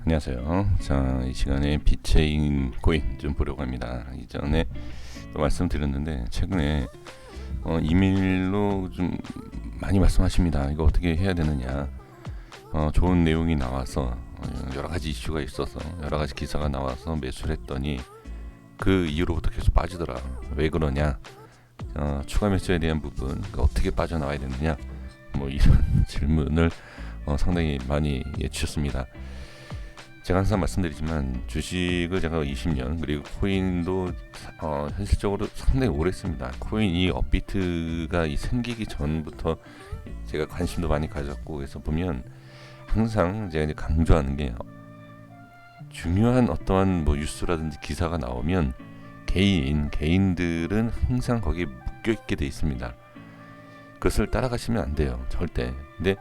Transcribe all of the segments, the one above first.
안녕하세요. 자, 이 시간에 비체인 코인 좀 보려고 합니다. 이전에 또 말씀드렸는데 최근에 이메일로 좀 많이 말씀하십니다. 이거 어떻게 해야 되느냐. 좋은 내용이 나와서 여러 가지 이슈가 있어서 여러 가지 기사가 나와서 매수를 했더니 그 이후로부터 계속 빠지더라. 왜 그러냐? 추가 매수에 대한 부분 어떻게 빠져나와야 되느냐? 뭐 이런 질문을 상당히 많이 주셨습니다. 제가 항상 말씀드리지만 주식을 제가 20년 그리고 코인도 현실적으로 상당히 오래 했습니다. 코인 이 업비트가 생기기 전부터 제가 관심도 많이 가졌고, 그래서 보면 항상 제가 이제 강조하는 게 중요한 어떠한 뭐 뉴스라든지 기사가 나오면 개인들은 항상 거기에 묶여 있게 돼 있습니다. 그것을 따라가시면 안 돼요, 절대. 근데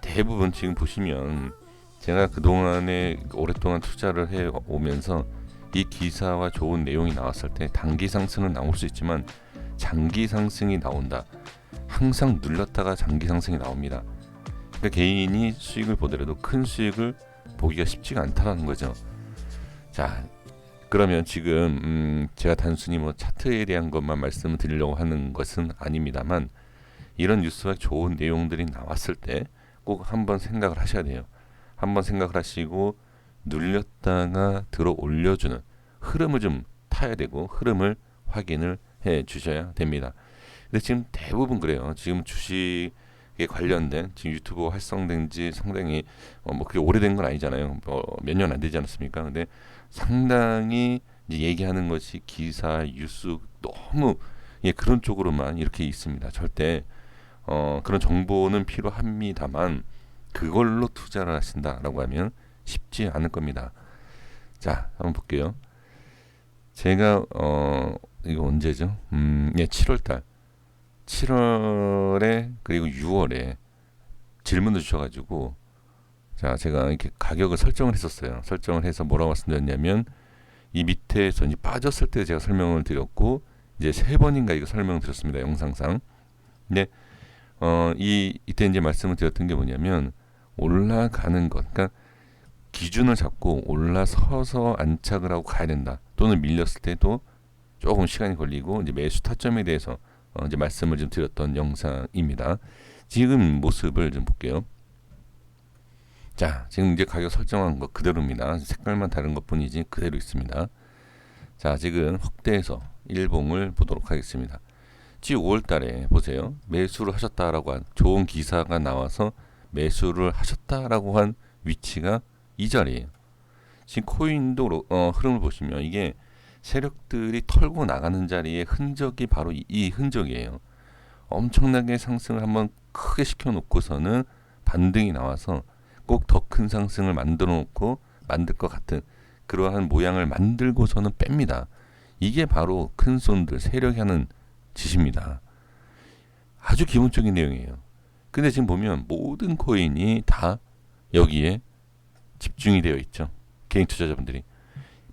대부분 지금 보시면 제가 그동안에 오랫동안 투자를 해 오면서 이 기사와 좋은 내용이 나왔을 때 단기 상승은 나올 수 있지만 장기 상승이 나온다. 항상 눌렸다가 장기 상승이 나옵니다. 그러니까 개인이 수익을 보더라도 큰 수익을 보기가 쉽지가 않다라는 거죠. 자, 그러면 지금 제가 단순히 뭐 차트에 대한 것만 말씀을 드리려고 하는 것은 아닙니다만, 이런 뉴스와 좋은 내용들이 나왔을 때 꼭 한번 생각을 하셔야 돼요. 한번 생각을 하시고 눌렸다가 들어 올려주는 흐름을 좀 타야 되고 흐름을 확인을 해 주셔야 됩니다. 근데 지금 대부분 그래요. 지금 주식에 관련된 지금 유튜브 활성된 지 상당히 뭐 그게 오래된 건 아니잖아요. 몇 년 안 되지 않았습니까? 근데 상당히 이제 얘기하는 것이 기사, 뉴스 너무 그런 쪽으로만 이렇게 있습니다. 절대 그런 정보는 필요합니다만 그걸로 투자를 하신다라고 하면 쉽지 않을 겁니다. 자, 한번 볼게요. 제가 이거 언제죠? 7월달, 7월에 그리고 6월에 질문을 주셔가지고, 자, 제가 이렇게 가격을 설정을 했었어요. 설정을 해서 뭐라고 말씀드렸냐면, 이 밑에서 이제 빠졌을 때 제가 설명을 드렸고, 이제 3번인가 이거 설명을 드렸습니다, 영상상. 근데 이때 이제 말씀을 드렸던 게 뭐냐면, 올라가는 것, 그러니까 기준을 잡고 올라서서 안착을 하고 가야 된다. 또는 밀렸을 때도 조금 시간이 걸리고 이제 매수 타점에 대해서 이제 말씀을 좀 드렸던 영상입니다. 지금 모습을 좀 볼게요. 자, 지금 이제 가격 설정한 거 그대로입니다. 색깔만 다른 것뿐이지 그대로 있습니다. 자, 지금 확대해서 일봉을 보도록 하겠습니다. 지금 5월달에 보세요. 매수를 하셨다라고 한 좋은 기사가 나와서 매수를 하셨다라고 한 위치가 이 자리예요. 지금 코인도 흐름을 보시면 이게 세력들이 털고 나가는 자리의 흔적이 바로 이 흔적이에요. 엄청나게 상승을 한번 크게 시켜놓고서는 반등이 나와서 꼭 더 큰 상승을 만들 것 같은 그러한 모양을 만들고서는 뺍니다. 이게 바로 큰 손들 세력이 하는 짓입니다. 아주 기본적인 내용이에요. 근데 지금 보면 모든 코인이 다 여기에 집중이 되어 있죠. 개인 투자자분들이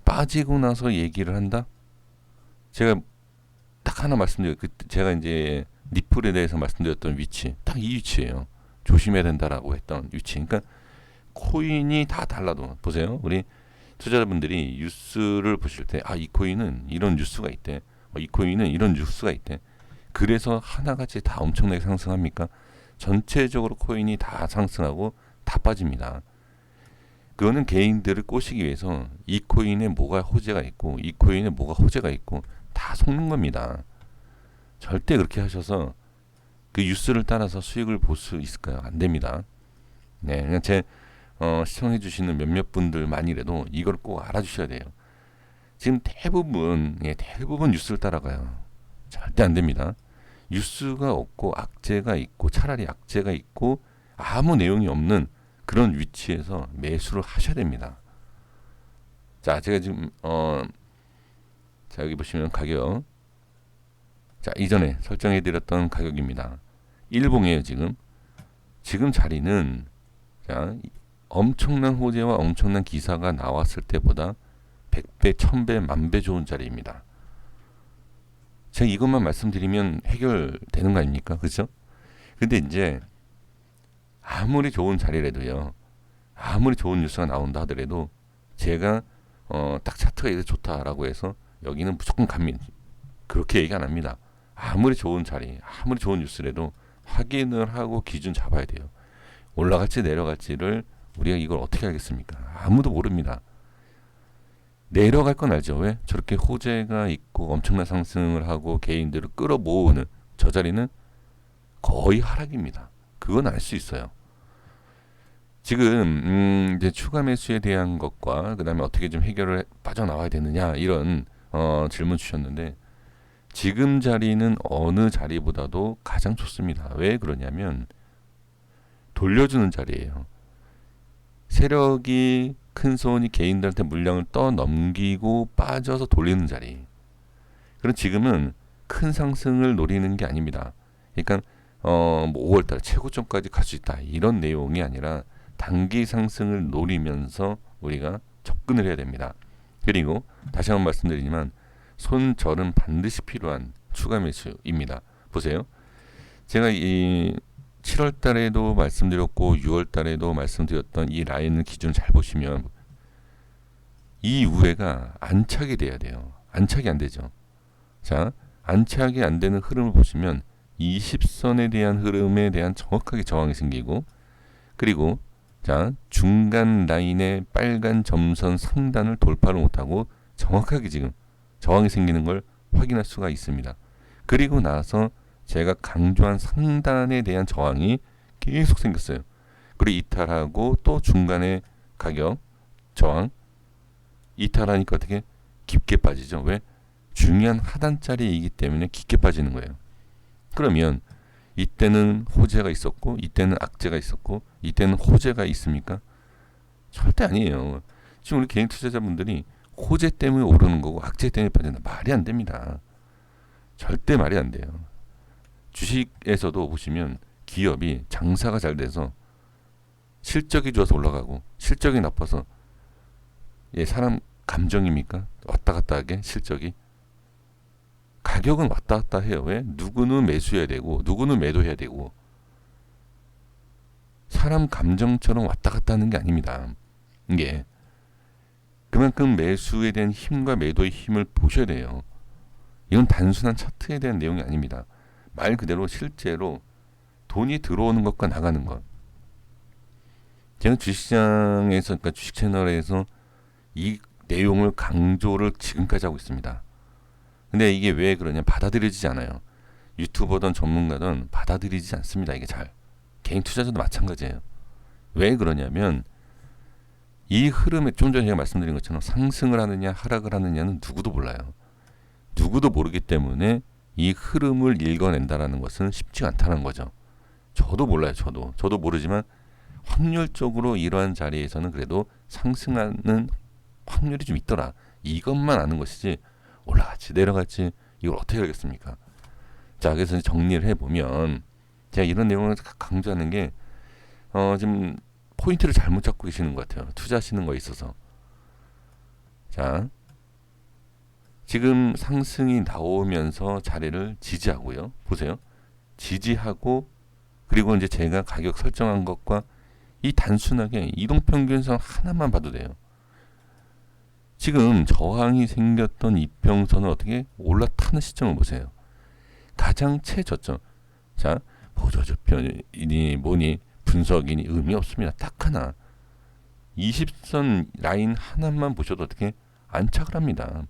빠지고 나서 얘기를 한다. 제가 딱 하나 말씀드려요. 제가 이제 니플에 대해서 말씀드렸던 위치, 딱 이 위치예요. 조심해야 된다라고 했던 위치. 그러니까 코인이 다 달라도 보세요. 우리 투자자분들이 뉴스를 보실 때, 이 코인은 이런 뉴스가 있대. 이 코인은 이런 뉴스가 있대. 그래서 하나같이 다 엄청나게 상승합니까? 전체적으로 코인이 다 상승하고 다 빠집니다. 그거는 개인들을 꼬시기 위해서 이 코인에 뭐가 호재가 있고 이 코인에 뭐가 호재가 있고 다 속는 겁니다. 절대 그렇게 하셔서 그 뉴스를 따라서 수익을 볼 수 있을까요? 안 됩니다. 네, 그냥 제 시청해 주시는 몇몇 분들만이라도 이걸 꼭 알아주셔야 돼요. 지금 대부분 뉴스를 따라가요. 절대 안 됩니다. 뉴스가 없고 악재가 있고 차라리 악재가 있고 아무 내용이 없는 그런 위치에서 매수를 하셔야 됩니다. 자, 제가 지금 자, 여기 보시면 가격, 자, 이전에 설정해 드렸던 가격입니다. 일봉이에요. 지금 자리는, 자, 엄청난 호재와 엄청난 기사가 나왔을 때보다 100배, 1000배, 10,000배 좋은 자리입니다. 제가 이것만 말씀드리면 해결되는 거 아닙니까? 그렇죠? 근데 이제 아무리 좋은 자리라도요, 아무리 좋은 뉴스가 나온다 하더라도 제가 딱 차트가 이래 좋다라고 해서 여기는 무조건 갑니다. 그렇게 얘기 안 합니다. 아무리 좋은 자리, 아무리 좋은 뉴스라도 확인을 하고 기준 잡아야 돼요. 올라갈지 내려갈지를 우리가 이걸 어떻게 알겠습니까? 아무도 모릅니다. 내려갈 건 알죠. 왜? 저렇게 호재가 있고 엄청난 상승을 하고 개인들을 끌어모으는 저 자리는 거의 하락입니다. 그건 알 수 있어요. 지금 이제 추가 매수에 대한 것과 그 다음에 어떻게 좀 해결을 빠져나와야 되느냐 이런 질문 주셨는데 지금 자리는 어느 자리보다도 가장 좋습니다. 왜 그러냐면 돌려주는 자리예요. 세력이 큰 손이 개인들한테 물량을 떠넘기고 빠져서 돌리는 자리. 그럼 지금은 큰 상승을 노리는 게 아닙니다. 그러니까 뭐 5월달 최고점까지 갈 수 있다 이런 내용이 아니라 단기 상승을 노리면서 우리가 접근을 해야 됩니다. 그리고 다시 한번 말씀드리지만 손절은 반드시 필요한 추가 매수입니다. 보세요. 제가 이 7월 달에도 말씀드렸고 6월 달에도 말씀드렸던 이 라인을 기준을 잘 보시면 이 우회가 안착이 돼야 돼요. 안착이 안 되죠. 자, 안착이 안 되는 흐름을 보시면 20선에 대한 흐름에 대한 정확하게 저항이 생기고 그리고 자, 중간 라인의 빨간 점선 상단을 돌파를 못하고 정확하게 지금 저항이 생기는 걸 확인할 수가 있습니다. 그리고 나서 제가 강조한 상단에 대한 저항이 계속 생겼어요. 그리고 이탈하고 또 중간에 가격 저항 이탈하니까 어떻게 깊게 빠지죠. 왜? 중요한 하단자리이기 때문에 깊게 빠지는 거예요. 그러면 이때는 호재가 있었고 이때는 악재가 있었고 이때는 호재가 있습니까? 절대 아니에요. 지금 우리 개인 투자자분들이 호재 때문에 오르는 거고 악재 때문에 빠진다. 말이 안 됩니다. 절대 말이 안 돼요. 주식에서도 보시면 기업이 장사가 잘 돼서 실적이 좋아서 올라가고 실적이 나빠서 사람 감정입니까? 왔다 갔다 하게 실적이 가격은 왔다 갔다 해요. 왜? 누구는 매수해야 되고 누구는 매도해야 되고 사람 감정처럼 왔다 갔다 하는 게 아닙니다. 이게 그만큼 매수에 대한 힘과 매도의 힘을 보셔야 돼요. 이건 단순한 차트에 대한 내용이 아닙니다. 말 그대로 실제로 돈이 들어오는 것과 나가는 것. 제가 주식시장에서 그러니까 주식 채널에서 이 내용을 강조를 지금까지 하고 있습니다. 근데 이게 왜 그러냐 받아들여지지 않아요. 유튜버든 전문가든 받아들이지 않습니다. 이게 잘. 개인 투자자도 마찬가지예요. 왜 그러냐면 이 흐름에 좀 전에 제가 말씀드린 것처럼 상승을 하느냐 하락을 하느냐는 누구도 몰라요. 누구도 모르기 때문에 이 흐름을 읽어낸다라는 것은 쉽지 않다는 거죠. 저도 몰라요. 저도 모르지만 확률적으로 이러한 자리에서는 그래도 상승하는 확률이 좀 있더라. 이것만 아는 것이지 올라갔지 내려갔지 이걸 어떻게 알겠습니까? 자, 그래서 정리를 해보면 제가 이런 내용을 강조하는 게 지금 포인트를 잘못 잡고 계시는 것 같아요. 투자하시는 거에 있어서. 자, 지금 상승이 나오면서 자리를 지지하고요. 보세요. 지지하고 그리고 이제 제가 가격 설정한 것과 이 단순하게 이동평균선 하나만 봐도 돼요. 지금 저항이 생겼던 이평선을 어떻게 올라타는 시점을 보세요. 가장 최저점. 자, 보조저편이니 뭐니 분석이니 의미 없습니다. 딱 하나. 20선 라인 하나만 보셔도 어떻게 안착을 합니다.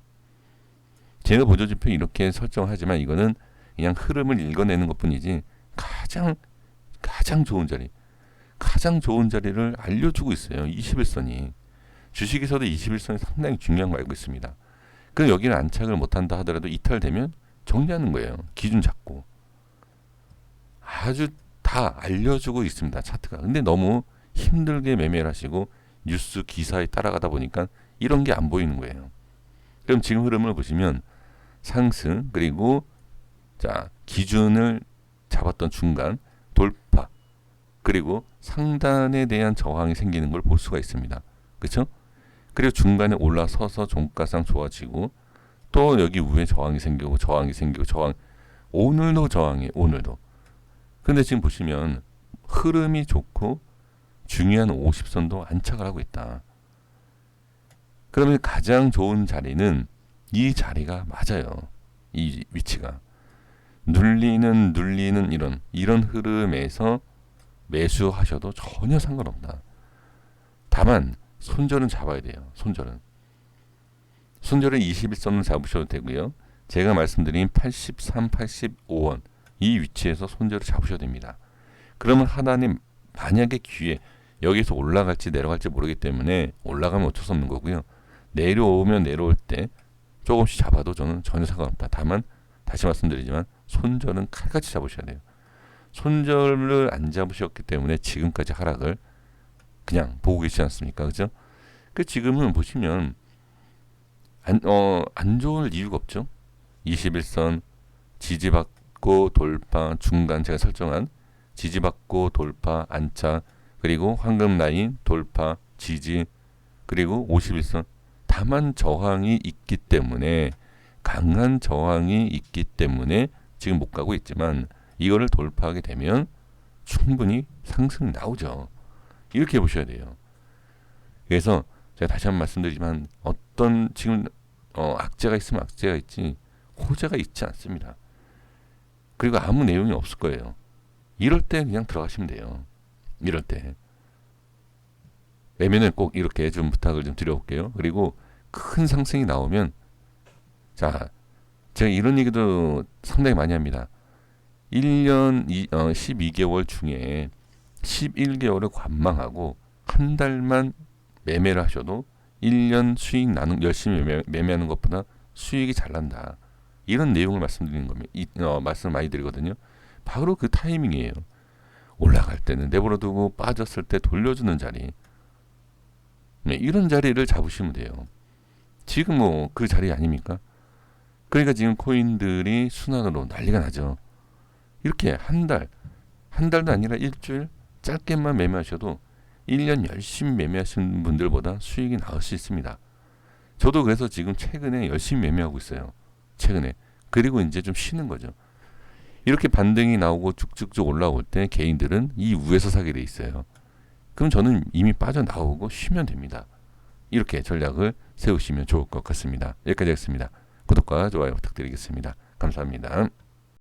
제가 보조지표 이렇게 설정하지만 이거는 그냥 흐름을 읽어내는 것뿐이지 가장 좋은 자리, 가장 좋은 자리를 알려주고 있어요. 21선이. 주식에서도 21선이 상당히 중요한 거 알고 있습니다. 그럼 여기를 안착을 못한다 하더라도 이탈되면 정리하는 거예요. 기준 잡고. 아주 다 알려주고 있습니다. 차트가. 근데 너무 힘들게 매매를 하시고 뉴스 기사에 따라가다 보니까 이런 게 안 보이는 거예요. 그럼 지금 흐름을 보시면 상승 그리고 자 기준을 잡았던 중간 돌파 그리고 상단에 대한 저항이 생기는 걸 볼 수가 있습니다. 그렇죠? 그리고 중간에 올라서서 종가상 좋아지고 또 여기 위에 저항이 생기고 저항 오늘도 저항이 오늘도. 근데 지금 보시면 흐름이 좋고 중요한 50선도 안착을 하고 있다. 그러면 가장 좋은 자리는 이 자리가 맞아요. 이 위치가. 눌리는 이런 흐름에서 매수하셔도 전혀 상관없다. 다만 손절은 잡아야 돼요. 손절은 21선을 잡으셔도 되고요. 제가 말씀드린 83, 85원 이 위치에서 손절을 잡으셔야 됩니다. 그러면 하나님 만약에 기회 여기서 올라갈지 내려갈지 모르기 때문에 올라가면 어쩔 수 없는 거고요. 내려오면 내려올 때 조금씩 잡아도 저는 전혀 상관없다. 다만 다시 말씀드리지만 손절은 칼같이 잡으셔야 돼요. 손절을 안 잡으셨기 때문에 지금까지 하락을 그냥 보고 계시지 않습니까? 그죠? 그 지금은 보시면 안 좋을 이유가 없죠. 21선 지지받고 돌파 중간 제가 설정한 지지받고 돌파 안착 그리고 황금 라인 돌파 지지 그리고 51선 다만 저항이 있기 때문에 강한 저항이 있기 때문에 지금 못 가고 있지만 이거를 돌파하게 되면 충분히 상승이 나오죠. 이렇게 보셔야 돼요. 그래서 제가 다시 한번 말씀드리지만 어떤 지금 악재가 있으면 악재가 있지 호재가 있지 않습니다. 그리고 아무 내용이 없을 거예요. 이럴 때 그냥 들어가시면 돼요. 이럴 때 매매는 꼭 이렇게 좀 부탁을 좀 드려볼게요. 그리고 큰 상승이 나오면 자 제가 이런 얘기도 상당히 많이 합니다. 1년 12개월 중에 11개월을 관망하고 한 달만 매매를 하셔도 1년 수익 나는 열심히 매매하는 것보다 수익이 잘 난다. 이런 내용을 말씀드리는 겁니다. 말씀 많이 드리거든요. 바로 그 타이밍이에요. 올라갈 때는 내버려두고 빠졌을 때 돌려주는 자리. 네, 이런 자리를 잡으시면 돼요. 지금 뭐 그 자리 아닙니까? 그러니까 지금 코인들이 순환으로 난리가 나죠. 이렇게 한 달도 아니라 일주일 짧게만 매매하셔도 1년 열심히 매매하시는 분들보다 수익이 나을 수 있습니다. 저도 그래서 지금 최근에 열심히 매매하고 있어요. 최근에. 그리고 이제 좀 쉬는 거죠. 이렇게 반등이 나오고 쭉쭉쭉 올라올 때 개인들은 이 위에서 사게 돼 있어요. 그럼 저는 이미 빠져나오고 쉬면 됩니다. 이렇게 전략을 세우시면 좋을 것 같습니다. 여기까지 하겠습니다. 구독과 좋아요 부탁드리겠습니다. 감사합니다.